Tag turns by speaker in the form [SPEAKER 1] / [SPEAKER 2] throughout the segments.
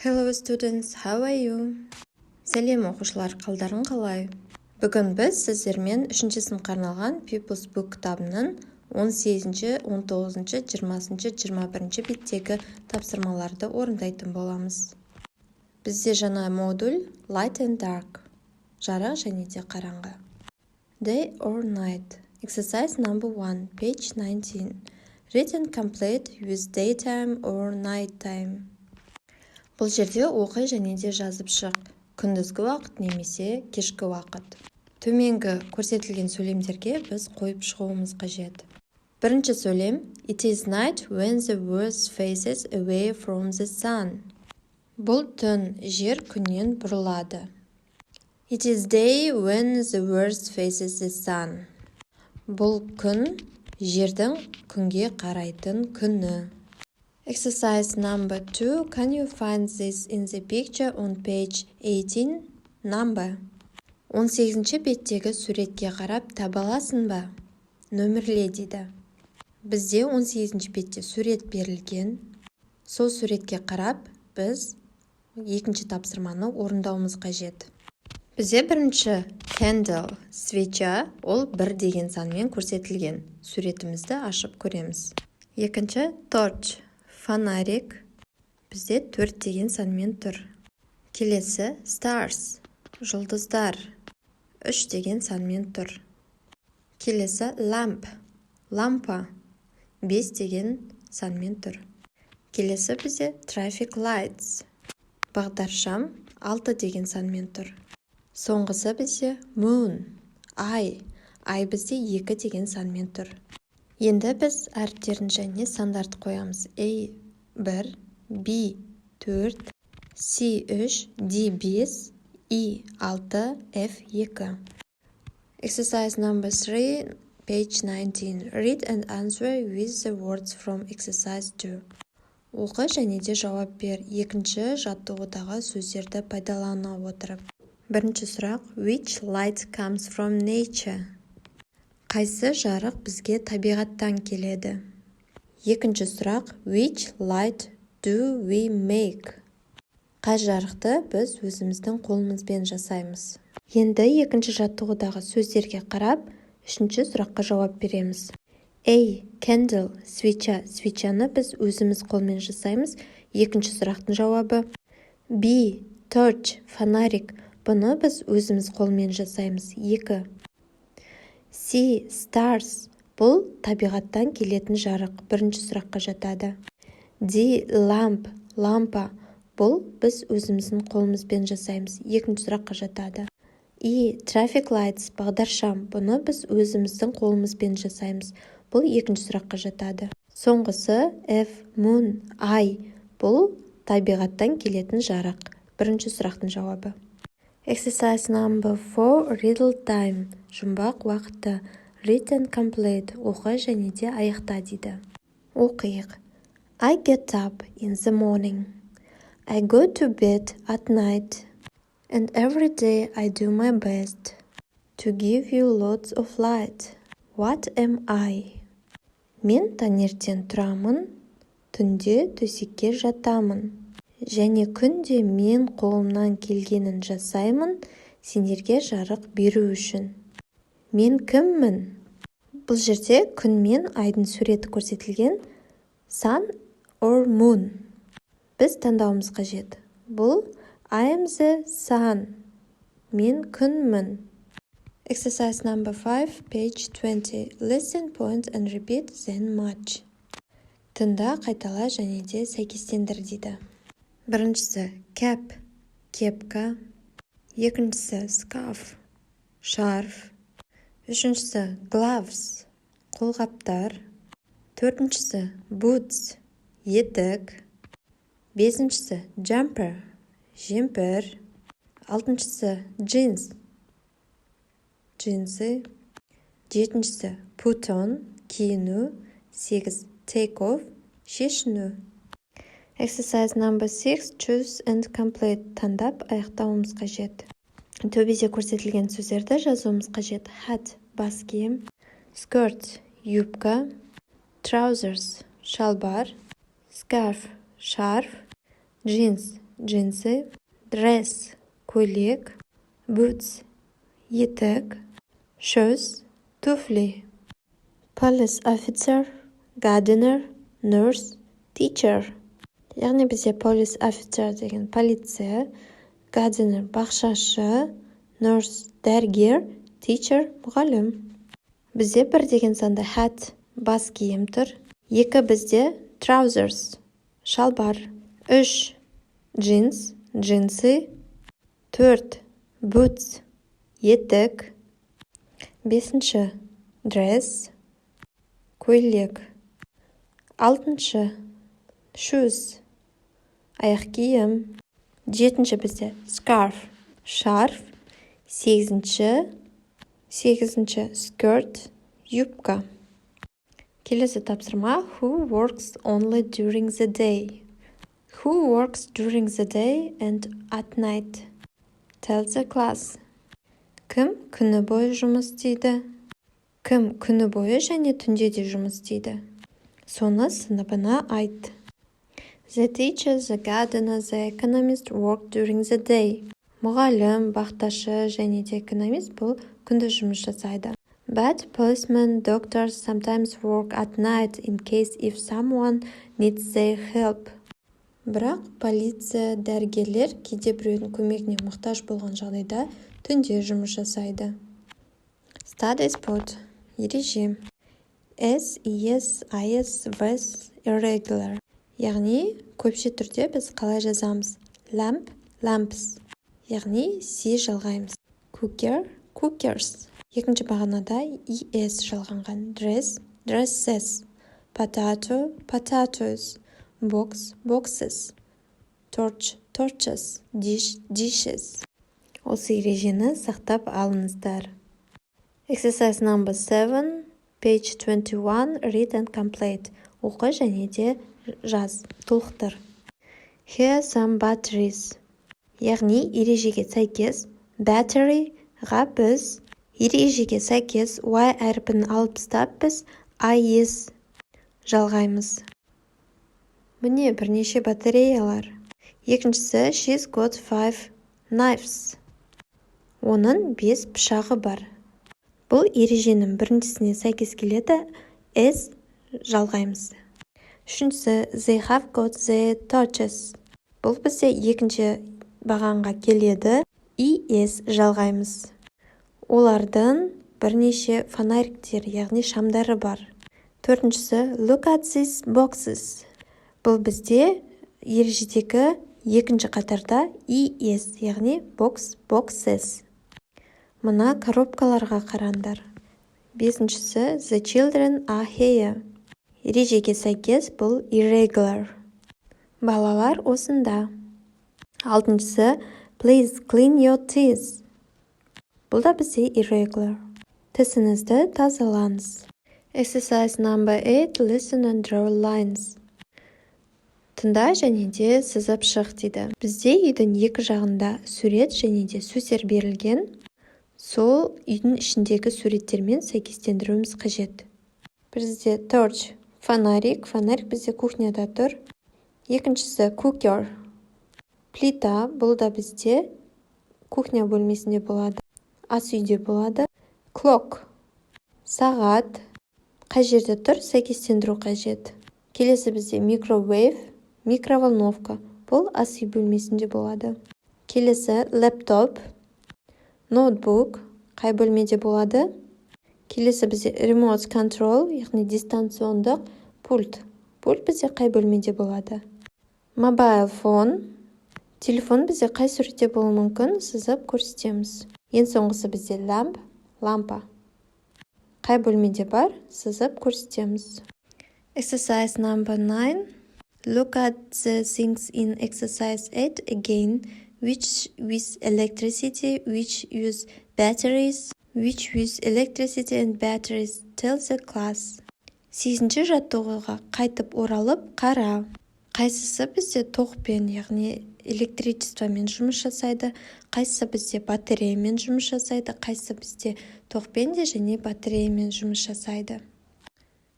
[SPEAKER 1] Hello students, how are you? Сәлем оқушылар, қалдарың қалай? Бүгін біз сіздермен 3-ші сыныпқа арналған People's Book кітабының 18-ші, 19-ші, 20-ші, 21-ші беттегі тапсырмаларды орындайтын боламыз. Бізде жаңа модуль Light and Dark, жарық және де қараңғы. Day or night. Exercise number 1, page 19. Read and complete with daytime or nighttime. Бұл жерде оқы және де жазып шық. Күндізгі уақыт немесе кешкі уақыт. Төменгі көрсетілген сөйлемдерге біз қойып шығуымыз қажет. Бірінші сөйлем It is night when the world faces away from the sun. Бұл түн, жер күннен бұрылады. It is day when the world faces the sun. Бұл күн, жердің күнге қарайтын күні. Exercise number 2. Can you find this in the picture on page 18? Number. 18-ші беттегі суретке қарап таба аласың ба? Нөмірле дейді. Бізде 18-ші бетте сурет берілген. Сол суретке қарап, біз екінші тапсырманы орындауымыз қажет. Бізде бірінші candle, свеча, ол 1 деген санмен көрсетілген. Суретімізді ашып көреміз. Екінші torch, фонарик, бізде 4 деген санмен тұр. Келесі stars, жұлдыздар, 3 деген санмен тұр. Келесі lamp, лампа, 5 деген санмен тұр. Келесі бізде traffic lights, бағдаршам, 6 деген санмен тұр. Соңғысы бізде moon, ай бізде 2 деген санмен тұр. Енді біз әріптерін және сандарды қоямыз. A 1, B 4, C 3, D 5, E 6, F 2. Exercise number 3, page 19. Read and answer with the words from exercise 2. Оқы және де жауап бер. Екінші жаттығудағы сөздерді пайдалана отырып. Бірінші сұрақ Which light comes from nature? Қайсы жарық бізге табиғаттан келеді? Екінші сұрақ Which light do we make? Қай жарықты біз өзіміздің қолымызбен жасаймыз? Енді екінші жаттығудағы сөздерге қарап, үшінші сұраққа жауап береміз. A. Candle, свеча. Свечаны біз өзіміз қолмен жасаймыз. Екінші сұрақтың жауабы. B. Torch, фонарик. Бұны біз өзіміз қолмен жасаймыз. 2. C. Stars. Бұл табиғаттан келетін жарық. Бірінші сұраққа жатады. D. Lamp. Лампа. Бұл біз өзіміздің қолымызбен жасаймыз. Екінші сұраққа жатады. E. Traffic lights. Бағдаршам. Бұны біз өзіміздің қолымызбен жасаймыз. Бұл екінші сұраққа жатады. Соңғысы F. Moon. Ай. Бұл табиғаттан келетін жарық. Бірінші сұрақтың жауабы. Exercise number 4, riddle time, жұмбақ уақыты, read and complete, оқы және де аяқта дейді. Оқиық. I get up in the morning. I go to bed at night. And every day I do my best to give you lots of light. What am I? Мен таңертең тұрамын, түнде төсекке жатамын. Және күнде мен қолымнан келгенін жасаймын, сендерге жарық беру үшін. Мен кіммін? Бұл жерде күн мен айдың суреті көрсетілген. Sun or moon. Біз таңдауымыз қажет. Бұл I am the sun. Мен күнмін. Exercise number 5, page 20. Listen, point and repeat, then match. Тыңда, қайтала және де сәйкестендір дейді. Біріншісі cap, кепка. Екіншісі scarf, шарф. Үшіншісі gloves, қолғаптар. Төртіншісі boots, етік. Бесіншісі jumper, жемпір. Алтыншысы jeans, джинсы. Жетіншісі put on, киіну. 8 take off, шешіну. Exercise number 6, choose and complete. Таңдап, аяқтауымыз қажет. Төбеде көрсетілген сөздерді жазуымыз қажет. Hat, бас киім. Skirt, юбка. Trousers, шалбар. Scarf, шарф. Jeans, джинсы, dress, көйлек, boots, етік, shoes, туфли. Police officer, gardener, nurse, teacher. Яғни бізде police officer деген полиция, gardener бақшашы, nurse дәрігер, teacher мұғалім. Бізде бір деген санда hat бас киім тұр. 2 бізде trousers шалбар. 3 jeans джинсы. 4 boots етік. 5 dress көйлек. 6 shoes аяқ киім. 7 бізде scarf шарф. 8 skirt юбка. Келесі тапсырма who works only during the day. Who works during the day and at night? Tell the class. Кім күні бойы жұмыс істейді? Кім күні бойы және түнде де жұмыс істейді? Соны сыныбына айт. The teacher, the gardener, the economist work during the day. Мұғалім, бақташы және де экономист бұл күнді жұмыс жасайды. But policemen, doctors sometimes work at night in case if someone needs their help. Бірақ полиция, дәрігерлер кейде біреудің көмегіне мұқтаж болған жағдайда түнде жұмыс жасайды. Study spot. Ереже. S, ES, IS, VS, irregular. Яғни көпше түрде біз қалай жазамыз? Lamp, lamps. Яғни C жалғаймыз. Cooker, cookers. Екінші бағанада ES жалғанған. Dress, dresses. Potato, potatoes. Box, boxes. Torch, torches. Dish, dishes. Осы ережені сақтап алыңыздар. Exercise number 7, page 21, read and complete. Оқы және де жаз, толықтыр. Here are some batteries. Яғни ережеге сәйкес battery-ға біз ережеге сәйкес Y әрпін алып тастап біз IS жалғаймыз. Міне бірнеше батареялар. Екіншісі she's got 5 knives. Оның 5 пышағы бар. Бұл ереженің біріншісіне сәйкес келеді, S жалғаймыз. Үшіншісі they have got the torches. Бұл бізде екінші бағанға келеді, ES жалғаймыз. Олардың бірнеше фонариктер, яғни шамдары бар. Төртіншісі look at these boxes. Бұл бізде ережедегі екінші қатарда ES, яғни box, boxes. Мына коробкаларға қараңдар. Бесіншісі the children are here. Ережеге сәйкес бұл irregular. Балалар осында. Алтыншысы please clean your teeth. Бұл да бізде irregular. Тісіңізді тазалаңыз. Exercise number 8, listen and draw lines. Тыңда және де сызып шық дейді. Бізде үйдің екі жағында сурет және де сөздер берілген. Сол үйдің ішіндегі суреттермен сәйкестендіруіміз қажет. Бізде torch, фонарик бізде кухняда тұр. Екіншісі cooker, плита, бұл да бізде кухня бөлмесінде болады. Ас үйде болады. Clock, сағат, қай жерде тұр, сәйкестендіру қажет. Келесі бізде microwave, микроволновка, бұл ас үй бөлмесінде болады. Келесі laptop, ноутбук, қай бөлмеде болады? Келесі бізде remote control, яғни дистанциондық пульт. Пульт бізде қай бөлмеде болады? Mobile phone, телефон бізде қай суретте болуы мүмкін, сызып көрсетеміз. Ең соңғысы бізде lamp, лампа. Қай бөлмеде бар, сызып көрсетеміз. Exercise number 9. Look at the things in exercise 8 again, which with electricity, which use batteries, which use electricity and batteries. Tell the class. 8-ші жаттығуға қайтып оралып қара. Қайсысы бізде тоқпен, яғни электричествомен жұмыс жасайды, қайсысы бізде батареямен жұмыс жасайды, қайсысы бізде тоқпен де және батареямен жұмыс жасайды.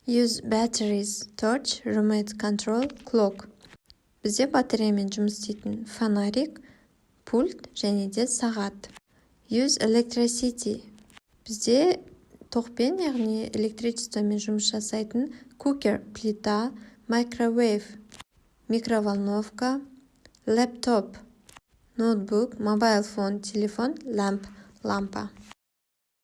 [SPEAKER 1] Use batteries, torch, remote control, clock. Бізде батареямен жұмыс істейтін фонарик, пульт және де сағат. Use electricity. Бізде тоқпен, яғни электричествомен жұмыс жасайтын cooker, плита, microwave, микроволновка, laptop, ноутбук, mobile phone, телефон, lamp, лампа.